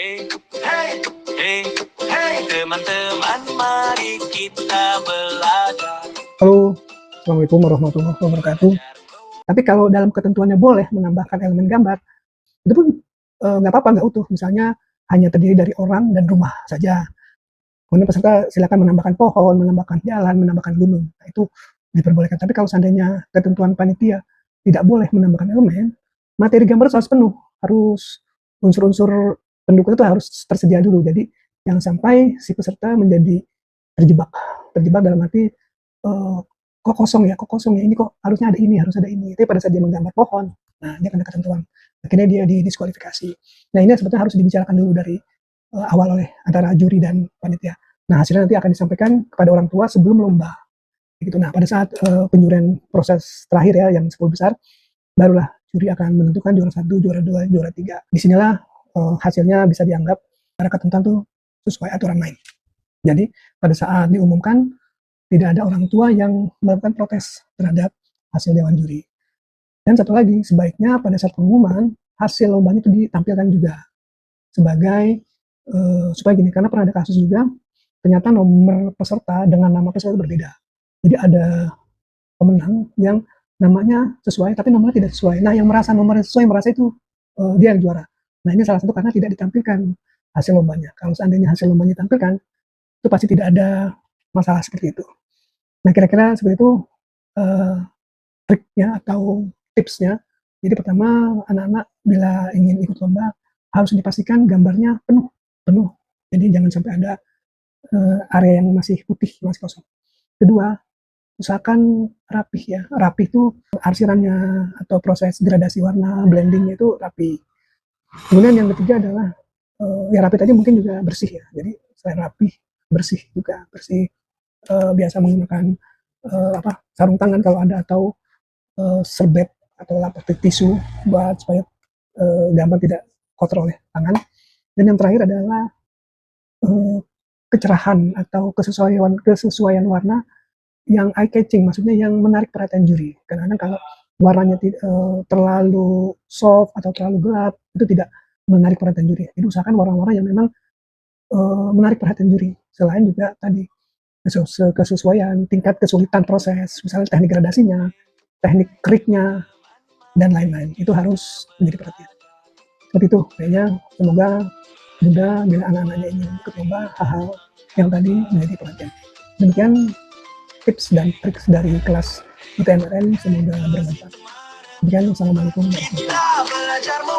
Hey, hey, hey, hey, teman-teman, mari kita belajar. Halo, Assalamualaikum warahmatullahi wabarakatuh. Tapi kalau dalam ketentuannya boleh menambahkan elemen gambar, itu pun nggak apa-apa, nggak utuh. Misalnya hanya terdiri dari orang dan rumah saja. Kemudian peserta silakan menambahkan pohon, menambahkan jalan, menambahkan gunung. Nah, itu diperbolehkan. Tapi kalau seandainya ketentuan panitia tidak boleh menambahkan elemen, materi gambar harus penuh. Harus unsur-unsur pendukung itu harus tersedia dulu. Jadi jangan sampai si peserta menjadi terjebak. Terjebak dalam arti kok kosong ya, ini kok harusnya ada ini, harus ada ini. Tapi pada saat dia menggambar pohon, nah dia kena ketentuan. Akhirnya dia didiskualifikasi. Nah ini sebetulnya harus dibicarakan dulu dari awal oleh antara juri dan panitia. Nah hasilnya nanti akan disampaikan kepada orang tua sebelum lomba. Begitu. Nah pada saat penjurian proses terakhir ya, yang 10 besar, barulah juri akan menentukan juara 1, juara 2, juara 3. Disinilah hasilnya bisa dianggap pada ketentuan itu sesuai aturan main. Jadi pada saat diumumkan, tidak ada orang tua yang melakukan protes terhadap hasil dewan juri. Dan satu lagi, sebaiknya pada saat pengumuman, hasil lombanya itu ditampilkan juga sebagai supaya gini, karena pernah ada kasus juga, ternyata nomor peserta dengan nama peserta berbeda. Jadi ada pemenang yang namanya sesuai, tapi nomornya tidak sesuai. Nah, yang merasa nomornya sesuai, merasa itu dia yang juara. Nah, ini salah satu karena tidak ditampilkan hasil lombanya. Kalau seandainya hasil lombanya ditampilkan, itu pasti tidak ada masalah seperti itu. Nah, kira-kira seperti itu triknya atau tipsnya. Jadi pertama, anak-anak bila ingin ikut lomba harus dipastikan gambarnya penuh. Jadi jangan sampai ada area yang masih putih, masih kosong. Kedua, usahakan rapih ya. Rapih itu arsirannya atau proses gradasi warna, blendingnya itu rapi. Kemudian yang ketiga adalah ya rapi tadi mungkin juga bersih ya. Jadi selain rapih, bersih juga, bersih. Biasa menggunakan sarung tangan kalau ada, atau serbet atau lapis tisu buat supaya gambar tidak kotor oleh tangan. Dan yang terakhir adalah kecerahan atau kesesuaian warna yang eye catching, maksudnya yang menarik perhatian juri. Karena kalau warnanya terlalu soft atau terlalu gelap, itu tidak menarik perhatian juri. Jadi usahakan warna-warna yang memang menarik perhatian juri. Selain juga tadi kesesuaian, tingkat kesulitan proses, misalnya teknik gradasinya, teknik keriknya, dan lain-lain. Itu harus menjadi perhatian. Seperti itu, kayaknya semoga mudah bila anak-anaknya ingin ikut lomba, hal-hal yang tadi menjadi perhatian. Demikian tips dan trik dari kelas ITMRN, semoga bermanfaat. Demikian, wassalamualaikum warahmatullahi wabarakatuh.